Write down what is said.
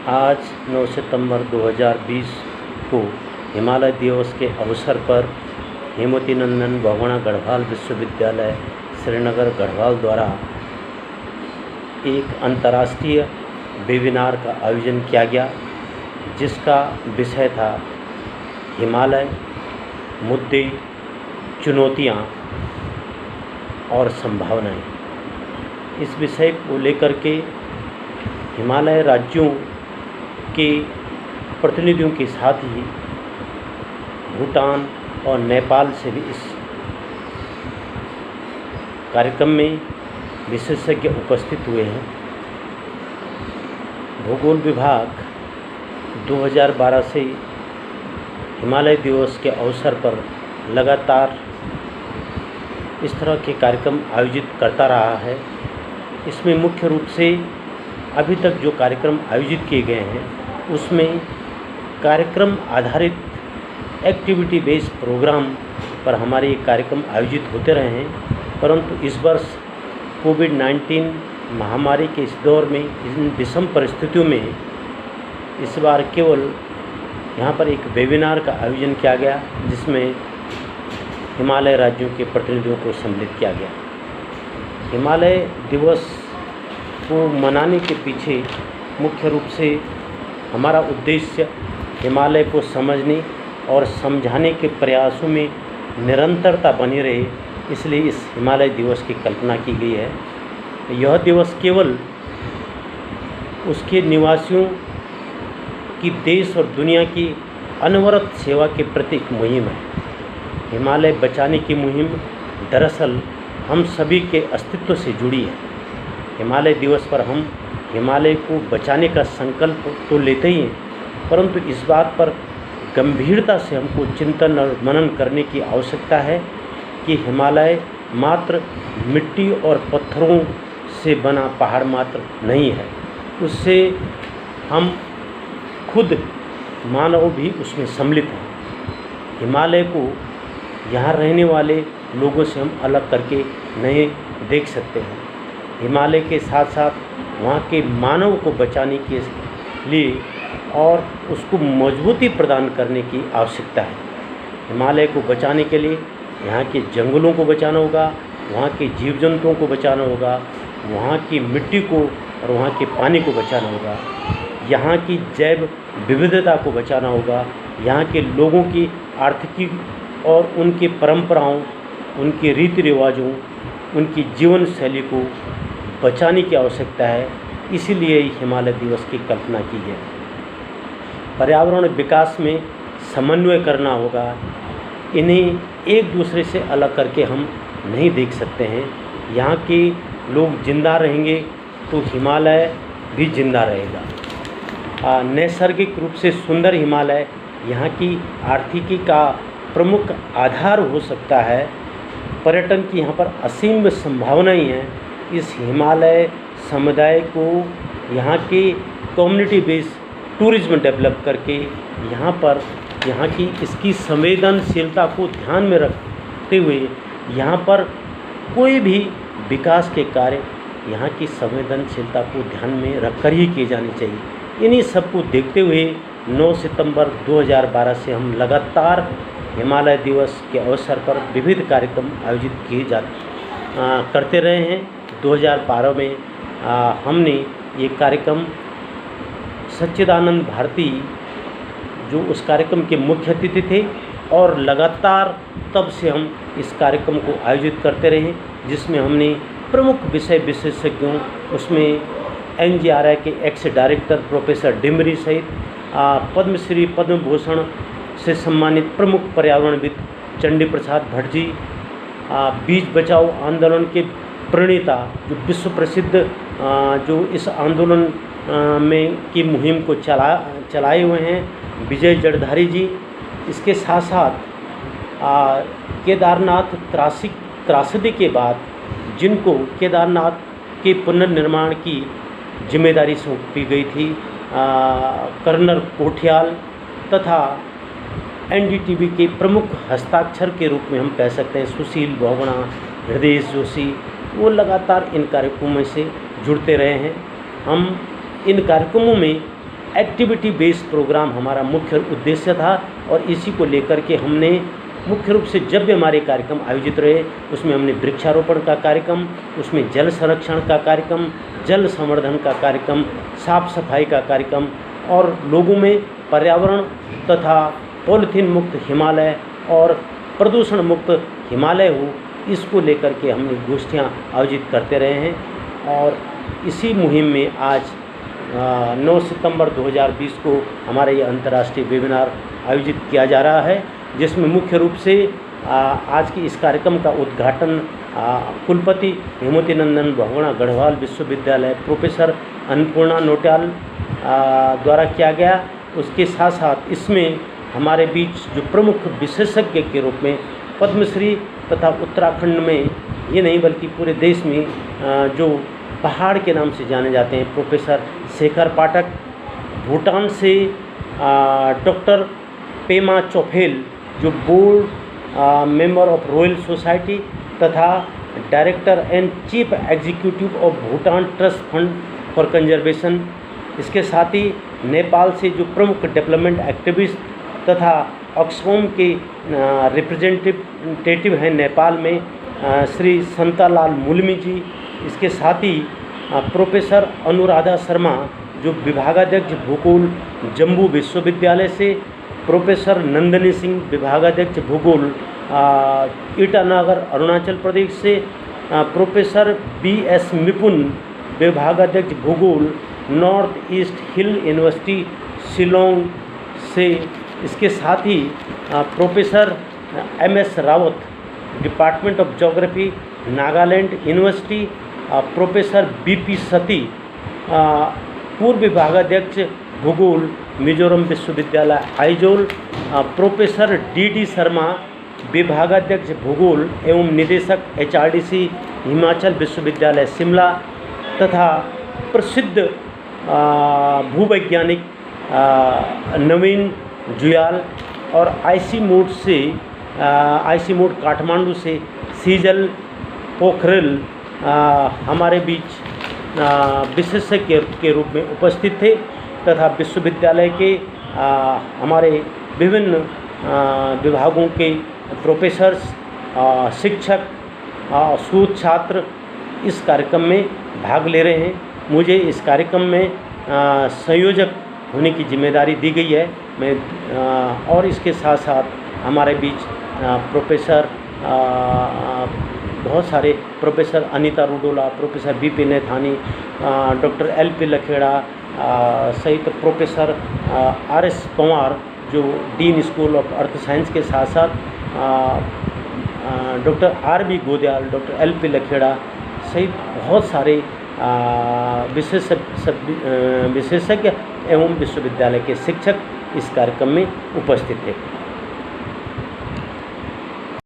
आज 9 सितंबर 2020 को हिमालय दिवस के अवसर पर हेमवती नंदन बहुगुणा गढ़वाल विश्वविद्यालय श्रीनगर गढ़वाल द्वारा एक अंतर्राष्ट्रीय वेबिनार का आयोजन किया गया, जिसका विषय था हिमालय, मुद्दे, चुनौतियाँ और संभावनाएं। इस विषय को लेकर के हिमालय राज्यों के प्रतिनिधियों के साथ ही भूटान और नेपाल से भी इस कार्यक्रम में विशेषज्ञ उपस्थित हुए हैं। भूगोल विभाग 2012 से हिमालय दिवस के अवसर पर लगातार इस तरह के कार्यक्रम आयोजित करता रहा है। इसमें मुख्य रूप से अभी तक जो कार्यक्रम आयोजित किए गए हैं उसमें कार्यक्रम आधारित एक्टिविटी बेस्ड प्रोग्राम पर हमारे ये कार्यक्रम आयोजित होते रहे हैं, परंतु इस वर्ष कोविड-19 महामारी के इस दौर में, इन विषम परिस्थितियों में इस बार केवल यहाँ पर एक वेबिनार का आयोजन किया गया, जिसमें हिमालय राज्यों के प्रतिनिधियों को सम्मिलित किया गया। हिमालय दिवस को मनाने के पीछे मुख्य रूप से हमारा उद्देश्य हिमालय को समझने और समझाने के प्रयासों में निरंतरता बनी रहे, इसलिए इस हिमालय दिवस की कल्पना की गई है। यह दिवस केवल उसके निवासियों की देश और दुनिया की अनवरत सेवा के प्रति एक मुहिम है। हिमालय बचाने की मुहिम दरअसल हम सभी के अस्तित्व से जुड़ी है। हिमालय दिवस पर हम हिमालय को बचाने का संकल्प तो लेते ही हैं, परंतु इस बात पर गंभीरता से हमको चिंतन और मनन करने की आवश्यकता है कि हिमालय मात्र मिट्टी और पत्थरों से बना पहाड़ मात्र नहीं है, उससे हम खुद मानव भी उसमें सम्मिलित हैं। हिमालय को यहाँ रहने वाले लोगों से हम अलग करके नहीं देख सकते हैं। हिमालय के साथ साथ वहाँ के मानव को बचाने के लिए और उसको मजबूती प्रदान करने की आवश्यकता है। हिमालय को बचाने के लिए यहाँ के जंगलों को बचाना होगा, वहाँ के जीव जंतुओं को बचाना होगा, वहाँ की मिट्टी को और वहाँ के पानी को बचाना होगा, यहाँ की जैव विविधता को बचाना होगा, यहाँ के लोगों की आर्थिकी और उनकी परंपराओं, उनके रीति रिवाजों, उनकी जीवन शैली को बचाने की आवश्यकता है। इसीलिए हिमालय दिवस की कल्पना की है। पर्यावरण विकास में समन्वय करना होगा, इन्हें एक दूसरे से अलग करके हम नहीं देख सकते हैं। यहाँ के लोग जिंदा रहेंगे तो हिमालय भी जिंदा रहेगा। नैसर्गिक रूप से सुंदर हिमालय यहाँ की आर्थिकी का प्रमुख आधार हो सकता है। पर्यटन की यहाँ पर असीम संभावनाएं हैं। इस हिमालय समुदाय को यहाँ के कम्युनिटी बेस्ड टूरिज्म डेवलप करके यहाँ की इसकी संवेदनशीलता को ध्यान में रखते हुए यहाँ पर कोई भी विकास के कार्य यहाँ की संवेदनशीलता को ध्यान में रखकर ही किए जाने चाहिए। इन्हीं सबको देखते हुए 9 सितंबर 2012 से हम लगातार हिमालय दिवस के अवसर पर विविध कार्यक्रम आयोजित करते रहे हैं। 2012 में हमने ये कार्यक्रम सच्चिदानंद भारती जो उस कार्यक्रम के मुख्य अतिथि थे, और लगातार तब से हम इस कार्यक्रम को आयोजित करते रहे, जिसमें हमने प्रमुख विषय विशेषज्ञों, उसमें NGRI के एक्स डायरेक्टर प्रोफेसर डिमरी सहित पद्मश्री पद्म भूषण से सम्मानित प्रमुख पर्यावरणविद चंडी प्रसाद भट्ट जी, बीज बचाओ आंदोलन के प्रणेता जो विश्व प्रसिद्ध जो इस आंदोलन में की मुहिम को चलाए हुए हैं, विजय जड़धारी जी। इसके साथ साथ केदारनाथ त्रासदी के बाद जिनको केदारनाथ के पुनर्निर्माण की जिम्मेदारी सौंपी गई थी, कर्नल कोठियाल तथा NDTV के प्रमुख हस्ताक्षर के रूप में हम कह सकते हैं सुशील बहुगुणा, हृदय जोशी, वो लगातार इन कार्यक्रमों से जुड़ते रहे हैं। हम इन कार्यक्रमों में एक्टिविटी बेस्ड प्रोग्राम हमारा मुख्य उद्देश्य था और इसी को लेकर के हमने मुख्य रूप से जब भी हमारे कार्यक्रम आयोजित रहे उसमें हमने वृक्षारोपण का कार्यक्रम, उसमें जल संरक्षण का कार्यक्रम, जल संवर्धन का कार्यक्रम, साफ सफाई का कार्यक्रम और लोगों में पर्यावरण तथा पॉलीथीन मुक्त हिमालय और प्रदूषण मुक्त हिमालय हो, इसको लेकर के हमने गोष्ठियाँ आयोजित करते रहे हैं। और इसी मुहिम में आज 9 सितंबर 2020 को हमारा ये अंतर्राष्ट्रीय वेबिनार आयोजित किया जा रहा है, जिसमें मुख्य रूप से आज की इस कार्यक्रम का उद्घाटन कुलपति हेमवती नंदन बहुगुणा गढ़वाल विश्वविद्यालय प्रोफेसर अन्नपूर्णा नोटियाल द्वारा किया गया। उसके साथ साथ इसमें हमारे बीच जो प्रमुख विशेषज्ञ के रूप में पद्मश्री तथा उत्तराखंड में ये नहीं बल्कि पूरे देश में जो पहाड़ के नाम से जाने जाते हैं प्रोफेसर शेखर पाठक, भूटान से डॉक्टर पेमा चोफेल जो board member of royal society तथा director and chief executive of Bhutan trust fund for conservation, इसके साथ ही नेपाल से जो प्रमुख डेवलपमेंट एक्टिविस्ट तथा ऑक्सफोम के रिप्रेजेंटेटिव हैं नेपाल में श्री संतालाल मुलमी जी, इसके साथ ही प्रोफेसर अनुराधा शर्मा जो विभागाध्यक्ष भूगोल जम्मू विश्वविद्यालय से, प्रोफेसर नंदिनी सिंह विभागाध्यक्ष भूगोल ईटानगर अरुणाचल प्रदेश से, प्रोफेसर BS मिपुन विभागाध्यक्ष भूगोल north east hill university Shillong से, इसके साथ ही professor MS Rawat department of geography Nagaland university, professor BP Sati पूर्व विभागाध्यक्ष भूगोल मिजोरम विश्वविद्यालय आइजोल, प्रोफेसर DD शर्मा विभागाध्यक्ष भूगोल एवं निदेशक HRDC हिमाचल विश्वविद्यालय शिमला तथा प्रसिद्ध भूवैज्ञानिक नवीन जुयाल और IC मोड काठमांडू से सीजल पोखरेल हमारे बीच विशेषज्ञ के रूप में उपस्थित थे तथा विश्वविद्यालय के हमारे विभिन्न विभागों के प्रोफेसर्स, शिक्षक, शोध छात्र इस कार्यक्रम में भाग ले रहे हैं। मुझे इस कार्यक्रम में संयोजक होने की जिम्मेदारी दी गई है। मैं और इसके साथ साथ हमारे बीच प्रोफेसर बहुत सारे professor Anita Rudola, professor BP Nethani, doctor LP Lakhera सहित प्रोफेसर RS पंवार जो dean school of earth science के साथ साथ doctor RB Godiyal, doctor LP Lakhera सहित बहुत सारे विशेषज्ञ एवं विश्वविद्यालय के शिक्षक इस कार्यक्रम में उपस्थित थे।